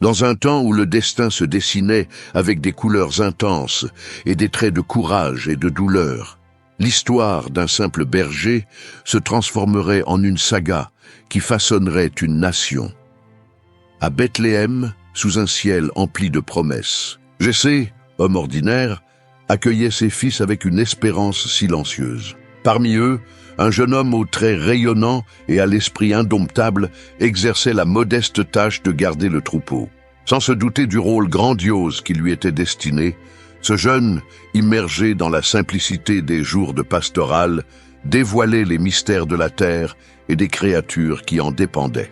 Dans un temps où le destin se dessinait avec des couleurs intenses et des traits de courage et de douleur, l'histoire d'un simple berger se transformerait en une saga qui façonnerait une nation. À Bethléem, sous un ciel empli de promesses, Jessé, homme ordinaire, accueillait ses fils avec une espérance silencieuse. Parmi eux, un jeune homme aux traits rayonnants et à l'esprit indomptable exerçait la modeste tâche de garder le troupeau. Sans se douter du rôle grandiose qui lui était destiné, ce jeune, immergé dans la simplicité des jours de pastoral, dévoilait les mystères de la terre et des créatures qui en dépendaient.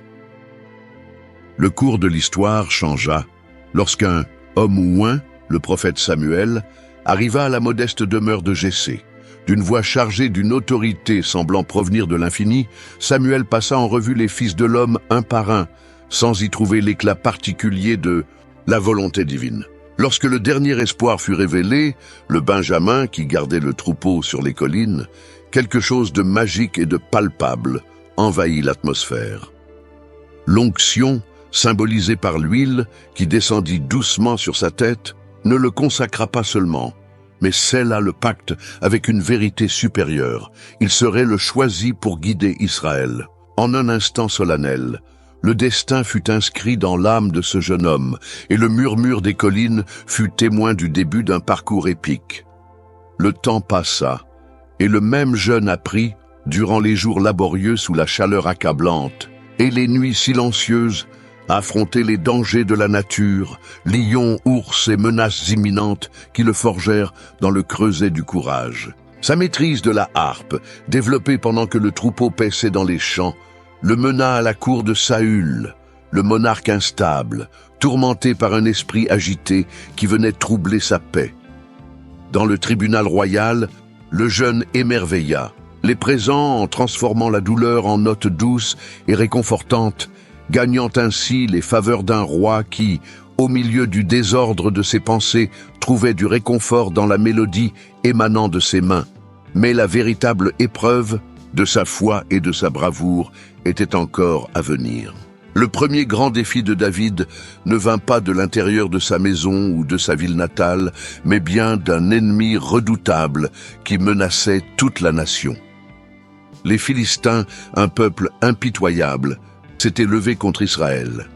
Le cours de l'histoire changea lorsqu'un homme ouin, le prophète Samuel, arriva à la modeste demeure de Jessé. D'une voix chargée d'une autorité semblant provenir de l'infini, Samuel passa en revue les fils de l'homme un par un, sans y trouver l'éclat particulier de la volonté divine. Lorsque le dernier espoir fut révélé, le Benjamin qui gardait le troupeau sur les collines, quelque chose de magique et de palpable envahit l'atmosphère. L'onction, symbolisée par l'huile qui descendit doucement sur sa tête, ne le consacra pas seulement, mais scella le pacte avec une vérité supérieure. Il serait le choisi pour guider Israël. En un instant solennel, le destin fut inscrit dans l'âme de ce jeune homme, et le murmure des collines fut témoin du début d'un parcours épique. Le temps passa, et le même jeune apprit, durant les jours laborieux sous la chaleur accablante, et les nuits silencieuses, à affronter les dangers de la nature, lions, ours et menaces imminentes qui le forgèrent dans le creuset du courage. Sa maîtrise de la harpe, développée pendant que le troupeau paissait dans les champs, le mena à la cour de Saül, le monarque instable, tourmenté par un esprit agité qui venait troubler sa paix. Dans le tribunal royal, le jeune émerveilla, les présents en transformant la douleur en notes douces et réconfortantes, gagnant ainsi les faveurs d'un roi qui, au milieu du désordre de ses pensées, trouvait du réconfort dans la mélodie émanant de ses mains. Mais la véritable épreuve de sa foi et de sa bravoure était encore à venir. Le premier grand défi de David ne vint pas de l'intérieur de sa maison ou de sa ville natale, mais bien d'un ennemi redoutable qui menaçait toute la nation. Les Philistins, un peuple impitoyable, s'étaient levés contre Israël.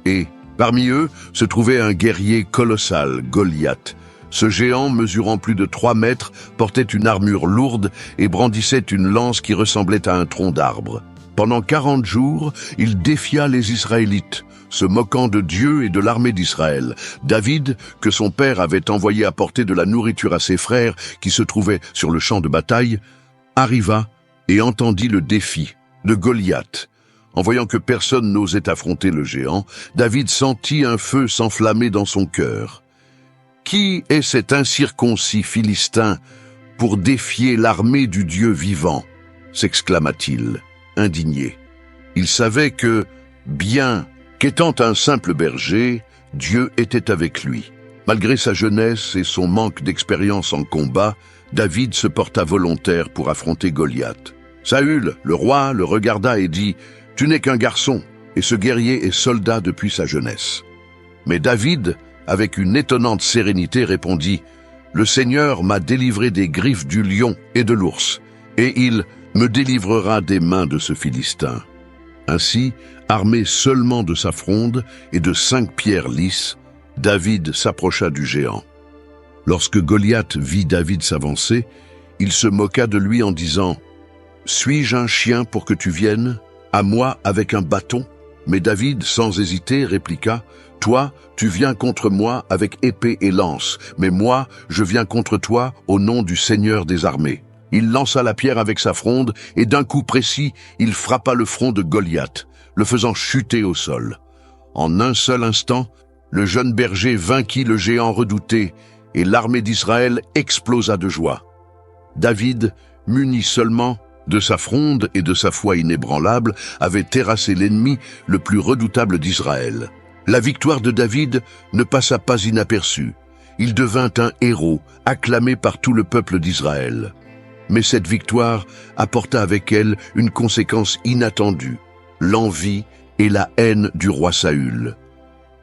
Et, parmi eux, se trouvait un guerrier colossal, Goliath. Ce géant, mesurant plus de 3 mètres, portait une armure lourde et brandissait une lance qui ressemblait à un tronc d'arbre. Pendant 40 jours, il défia les Israélites, se moquant de Dieu et de l'armée d'Israël. David, que son père avait envoyé apporter de la nourriture à ses frères qui se trouvaient sur le champ de bataille, arriva et entendit le défi de Goliath. En voyant que personne n'osait affronter le géant, David sentit un feu s'enflammer dans son cœur. « Qui est cet incirconcis Philistin pour défier l'armée du Dieu vivant ?» s'exclama-t-il, indigné. Il savait que, bien qu'étant un simple berger, Dieu était avec lui. Malgré sa jeunesse et son manque d'expérience en combat, David se porta volontaire pour affronter Goliath. Saül, le roi, le regarda et dit « Tu n'es qu'un garçon, et ce guerrier est soldat depuis sa jeunesse. » Mais David, avec une étonnante sérénité, répondit « Le Seigneur m'a délivré des griffes du lion et de l'ours, et il me délivrera des mains de ce Philistin. » Ainsi, armé seulement de sa fronde et de 5 pierres lisses, David s'approcha du géant. Lorsque Goliath vit David s'avancer, il se moqua de lui en disant « Suis-je un chien pour que tu viennes ? À moi avec un bâton ?» Mais David, sans hésiter, répliqua « Toi, tu viens contre moi avec épée et lance, mais moi, je viens contre toi au nom du Seigneur des armées. » Il lança la pierre avec sa fronde, et d'un coup précis, il frappa le front de Goliath, le faisant chuter au sol. En un seul instant, le jeune berger vainquit le géant redouté, et l'armée d'Israël explosa de joie. David, muni seulement de sa fronde et de sa foi inébranlable, avait terrassé l'ennemi le plus redoutable d'Israël. La victoire de David ne passa pas inaperçue. Il devint un héros, acclamé par tout le peuple d'Israël. Mais cette victoire apporta avec elle une conséquence inattendue, l'envie et la haine du roi Saül.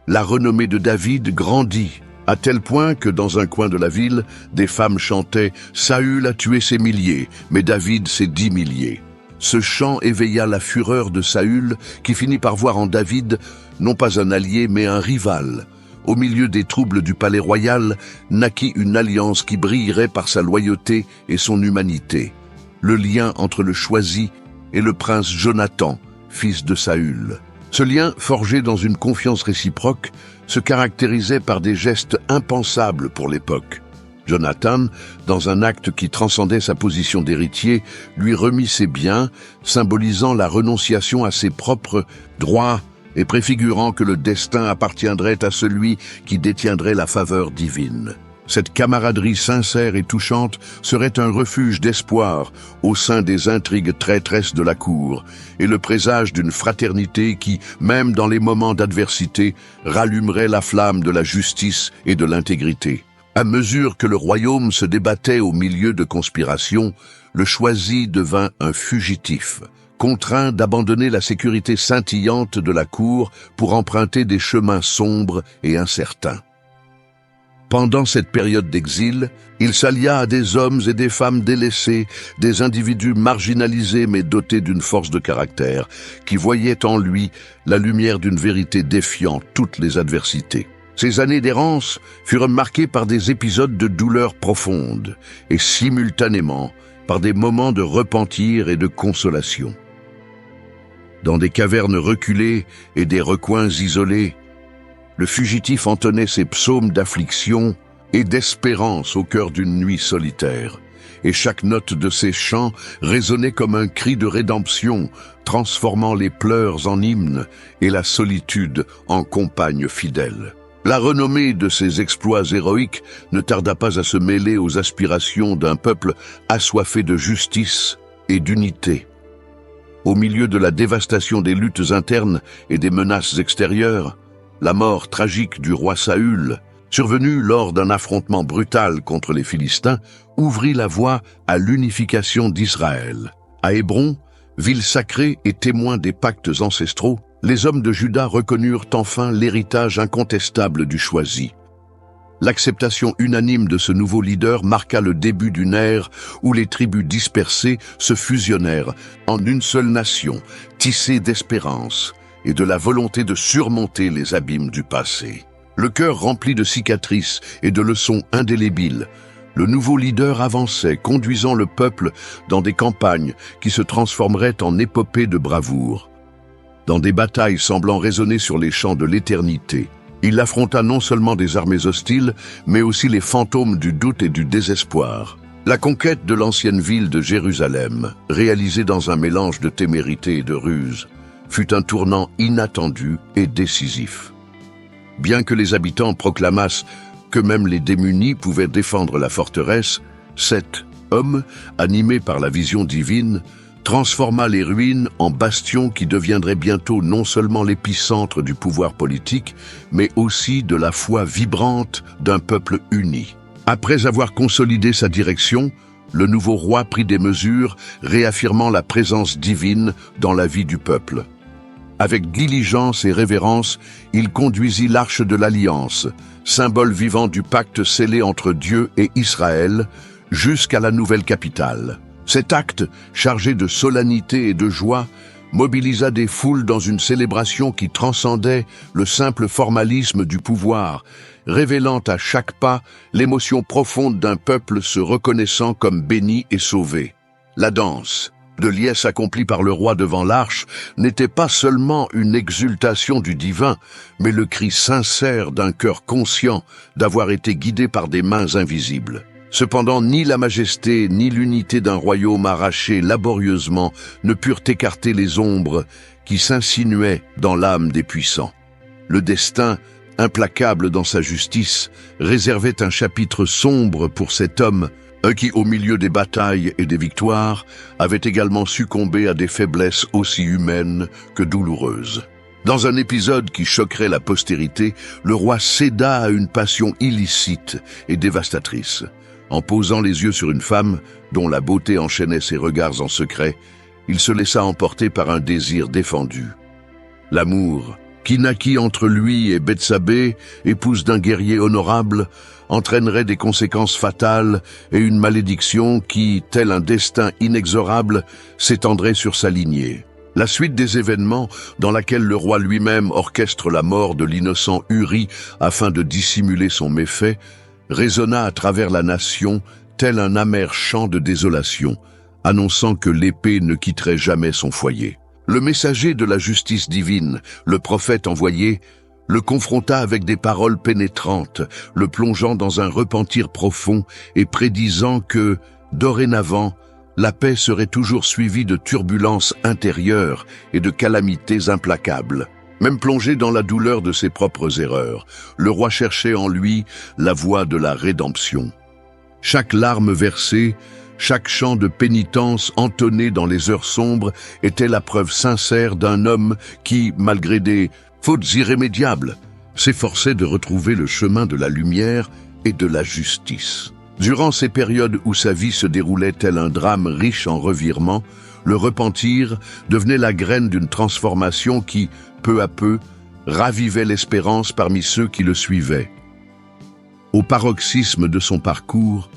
La renommée de David grandit, à tel point que dans un coin de la ville, des femmes chantaient « Saül a tué ses milliers, mais David ses 10 milliers ». Ce chant éveilla la fureur de Saül, qui finit par voir en David non pas un allié, mais un rival. Au milieu des troubles du palais royal, naquit une alliance qui brillerait par sa loyauté et son humanité. Le lien entre le choisi et le prince Jonathan, fils de Saül. Ce lien, forgé dans une confiance réciproque, se caractérisait par des gestes impensables pour l'époque. Jonathan, dans un acte qui transcendait sa position d'héritier, lui remit ses biens, symbolisant la renonciation à ses propres droits et préfigurant que le destin appartiendrait à celui qui détiendrait la faveur divine. Cette camaraderie sincère et touchante serait un refuge d'espoir au sein des intrigues traîtresses de la cour et le présage d'une fraternité qui, même dans les moments d'adversité, rallumerait la flamme de la justice et de l'intégrité. À mesure que le royaume se débattait au milieu de conspirations, le choisi devint un fugitif, contraint d'abandonner la sécurité scintillante de la cour pour emprunter des chemins sombres et incertains. Pendant cette période d'exil, il s'allia à des hommes et des femmes délaissés, des individus marginalisés mais dotés d'une force de caractère, qui voyaient en lui la lumière d'une vérité défiant toutes les adversités. Ces années d'errance furent marquées par des épisodes de douleur profonde et simultanément par des moments de repentir et de consolation. Dans des cavernes reculées et des recoins isolés, le fugitif entonnait ses psaumes d'affliction et d'espérance au cœur d'une nuit solitaire, et chaque note de ses chants résonnait comme un cri de rédemption, transformant les pleurs en hymnes et la solitude en compagne fidèle. La renommée de ses exploits héroïques ne tarda pas à se mêler aux aspirations d'un peuple assoiffé de justice et d'unité. Au milieu de la dévastation des luttes internes et des menaces extérieures, la mort tragique du roi Saül, survenue lors d'un affrontement brutal contre les Philistins, ouvrit la voie à l'unification d'Israël. À Hébron, ville sacrée et témoin des pactes ancestraux, les hommes de Juda reconnurent enfin l'héritage incontestable du choisi. L'acceptation unanime de ce nouveau leader marqua le début d'une ère où les tribus dispersées se fusionnèrent en une seule nation, tissée d'espérance et de la volonté de surmonter les abîmes du passé. Le cœur rempli de cicatrices et de leçons indélébiles, le nouveau leader avançait, conduisant le peuple dans des campagnes qui se transformeraient en épopées de bravoure. Dans des batailles semblant résonner sur les champs de l'éternité, il affronta non seulement des armées hostiles, mais aussi les fantômes du doute et du désespoir. La conquête de l'ancienne ville de Jérusalem, réalisée dans un mélange de témérité et de ruse, fut un tournant inattendu et décisif. Bien que les habitants proclamassent que même les démunis pouvaient défendre la forteresse, cet homme, animé par la vision divine, transforma les ruines en bastions qui deviendraient bientôt non seulement l'épicentre du pouvoir politique, mais aussi de la foi vibrante d'un peuple uni. Après avoir consolidé sa direction, le nouveau roi prit des mesures réaffirmant la présence divine dans la vie du peuple. Avec diligence et révérence, il conduisit l'arche de l'Alliance, symbole vivant du pacte scellé entre Dieu et Israël, jusqu'à la nouvelle capitale. Cet acte, chargé de solennité et de joie, mobilisa des foules dans une célébration qui transcendait le simple formalisme du pouvoir, révélant à chaque pas l'émotion profonde d'un peuple se reconnaissant comme béni et sauvé. La danse, de liesse accomplie par le roi devant l'arche, n'était pas seulement une exultation du divin, mais le cri sincère d'un cœur conscient d'avoir été guidé par des mains invisibles. Cependant, ni la majesté ni l'unité d'un royaume arraché laborieusement ne purent écarter les ombres qui s'insinuaient dans l'âme des puissants. Le destin, implacable dans sa justice, réservait un chapitre sombre pour cet homme, qui, au milieu des batailles et des victoires, avait également succombé à des faiblesses aussi humaines que douloureuses. Dans un épisode qui choquerait la postérité, le roi céda à une passion illicite et dévastatrice. En posant les yeux sur une femme, dont la beauté enchaînait ses regards en secret, il se laissa emporter par un désir défendu. L'amour, qui naquit entre lui et Bethsabée, épouse d'un guerrier honorable, entraînerait des conséquences fatales et une malédiction qui, tel un destin inexorable, s'étendrait sur sa lignée. La suite des événements, dans laquelle le roi lui-même orchestre la mort de l'innocent Uri afin de dissimuler son méfait, résonna à travers la nation tel un amer chant de désolation, annonçant que l'épée ne quitterait jamais son foyer. Le messager de la justice divine, le prophète envoyé, le confronta avec des paroles pénétrantes, le plongeant dans un repentir profond et prédisant que, dorénavant, la paix serait toujours suivie de turbulences intérieures et de calamités implacables. Même plongé dans la douleur de ses propres erreurs, le roi cherchait en lui la voie de la rédemption. Chaque larme versée, chaque chant de pénitence entonné dans les heures sombres était la preuve sincère d'un homme qui, malgré des fautes irrémédiables, s'efforçait de retrouver le chemin de la lumière et de la justice. Durant ces périodes où sa vie se déroulait tel un drame riche en revirements, le repentir devenait la graine d'une transformation qui, peu à peu, ravivait l'espérance parmi ceux qui le suivaient. Au paroxysme de son parcours,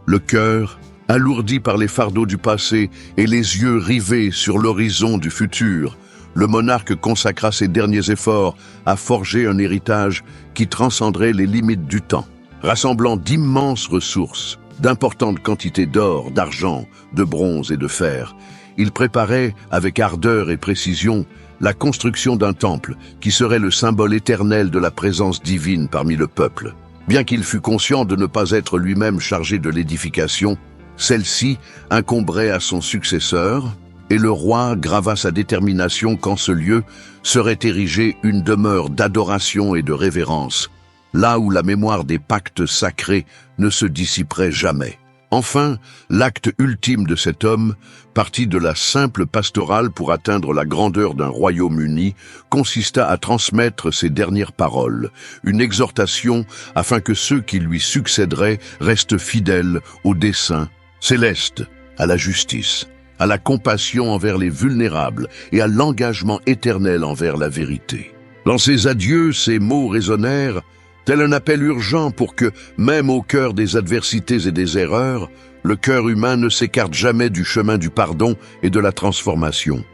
le cœur, alourdi par les fardeaux du passé et les yeux rivés sur l'horizon du futur, le monarque consacra ses derniers efforts à forger un héritage qui transcenderait les limites du temps. Rassemblant d'immenses ressources, d'importantes quantités d'or, d'argent, de bronze et de fer, il préparait, avec ardeur et précision, la construction d'un temple qui serait le symbole éternel de la présence divine parmi le peuple. Bien qu'il fût conscient de ne pas être lui-même chargé de l'édification, celle-ci incomberait à son successeur, et le roi grava sa détermination qu'en ce lieu serait érigée une demeure d'adoration et de révérence, là où la mémoire des pactes sacrés ne se dissiperait jamais. Enfin, l'acte ultime de cet homme, parti de la simple pastorale pour atteindre la grandeur d'un royaume uni, consista à transmettre ses dernières paroles, une exhortation afin que ceux qui lui succéderaient restent fidèles au dessein céleste, à la justice, à la compassion envers les vulnérables et à l'engagement éternel envers la vérité. Dans ses adieux, ces mots résonnèrent tel un appel urgent pour que, même au cœur des adversités et des erreurs, le cœur humain ne s'écarte jamais du chemin du pardon et de la transformation.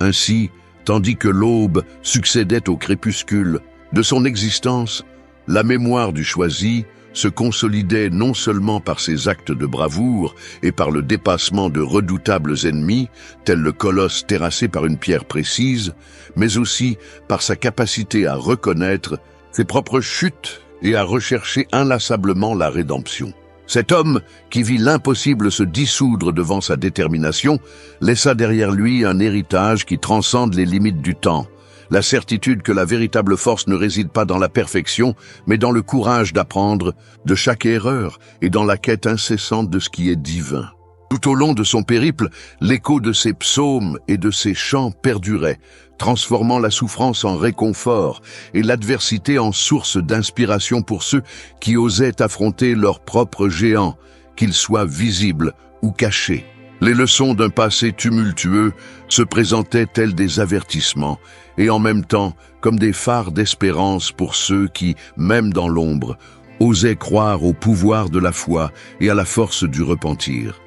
Ainsi, tandis que l'aube succédait au crépuscule de son existence, la mémoire du choisi se consolidait non seulement par ses actes de bravoure et par le dépassement de redoutables ennemis, tel le colosse terrassé par une pierre précise, mais aussi par sa capacité à reconnaître ses propres chutes et à rechercher inlassablement la rédemption. Cet homme, qui vit l'impossible se dissoudre devant sa détermination, laissa derrière lui un héritage qui transcende les limites du temps, la certitude que la véritable force ne réside pas dans la perfection, mais dans le courage d'apprendre de chaque erreur et dans la quête incessante de ce qui est divin. Tout au long de son périple, l'écho de ses psaumes et de ses chants perdurait, transformant la souffrance en réconfort et l'adversité en source d'inspiration pour ceux qui osaient affronter leurs propres géants, qu'ils soient visibles ou cachés. Les leçons d'un passé tumultueux se présentaient tels des avertissements et en même temps comme des phares d'espérance pour ceux qui, même dans l'ombre, osaient croire au pouvoir de la foi et à la force du repentir.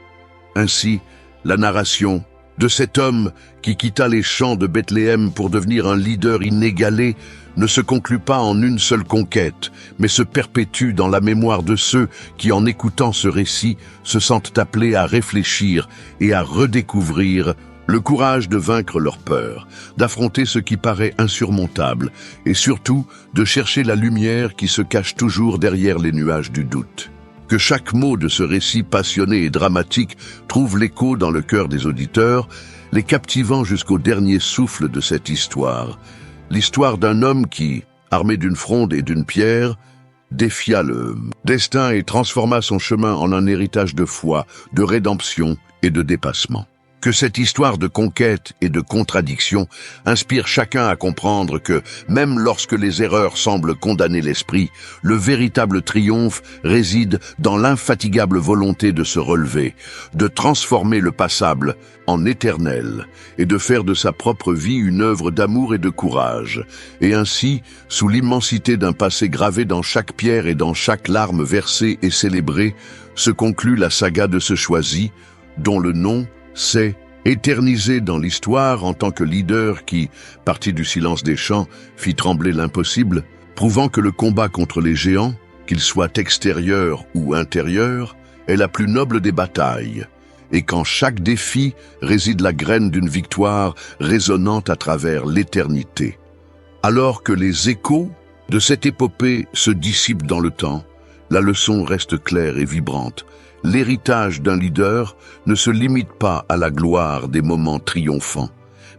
Ainsi, la narration de cet homme qui quitta les champs de Bethléem pour devenir un leader inégalé ne se conclut pas en une seule conquête, mais se perpétue dans la mémoire de ceux qui, en écoutant ce récit, se sentent appelés à réfléchir et à redécouvrir le courage de vaincre leur peur, d'affronter ce qui paraît insurmontable et surtout de chercher la lumière qui se cache toujours derrière les nuages du doute. Que chaque mot de ce récit passionné et dramatique trouve l'écho dans le cœur des auditeurs, les captivant jusqu'au dernier souffle de cette histoire. L'histoire d'un homme qui, armé d'une fronde et d'une pierre, défia le destin et transforma son chemin en un héritage de foi, de rédemption et de dépassement. Que cette histoire de conquête et de contradiction inspire chacun à comprendre que, même lorsque les erreurs semblent condamner l'esprit, le véritable triomphe réside dans l'infatigable volonté de se relever, de transformer le passable en éternel et de faire de sa propre vie une œuvre d'amour et de courage. Et ainsi, sous l'immensité d'un passé gravé dans chaque pierre et dans chaque larme versée et célébrée, se conclut la saga de ce choisi, dont le nom s'est éternisé dans l'histoire en tant que leader qui, parti du silence des champs, fit trembler l'impossible, prouvant que le combat contre les géants, qu'ils soient extérieurs ou intérieurs, est la plus noble des batailles, et qu'en chaque défi réside la graine d'une victoire résonnant à travers l'éternité. Alors que les échos de cette épopée se dissipent dans le temps, la leçon reste claire et vibrante. L'héritage d'un leader ne se limite pas à la gloire des moments triomphants,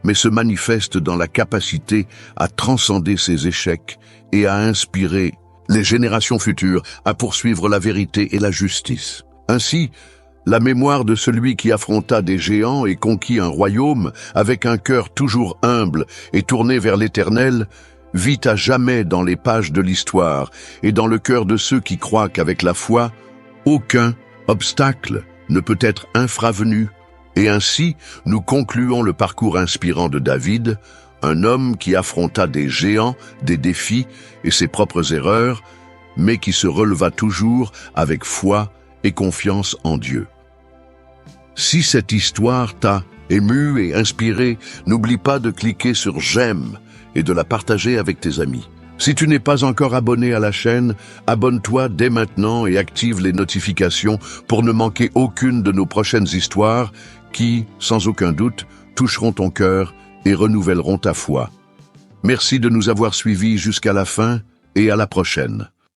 mais se manifeste dans la capacité à transcender ses échecs et à inspirer les générations futures à poursuivre la vérité et la justice. Ainsi, la mémoire de celui qui affronta des géants et conquit un royaume avec un cœur toujours humble et tourné vers l'Éternel vit à jamais dans les pages de l'histoire et dans le cœur de ceux qui croient qu'avec la foi, aucun obstacle ne peut être infravenu. Et ainsi, nous concluons le parcours inspirant de David, un homme qui affronta des géants, des défis et ses propres erreurs, mais qui se releva toujours avec foi et confiance en Dieu. Si cette histoire t'a ému et inspiré, n'oublie pas de cliquer sur j'aime et de la partager avec tes amis. Si tu n'es pas encore abonné à la chaîne, abonne-toi dès maintenant et active les notifications pour ne manquer aucune de nos prochaines histoires qui, sans aucun doute, toucheront ton cœur et renouvelleront ta foi. Merci de nous avoir suivis jusqu'à la fin et à la prochaine.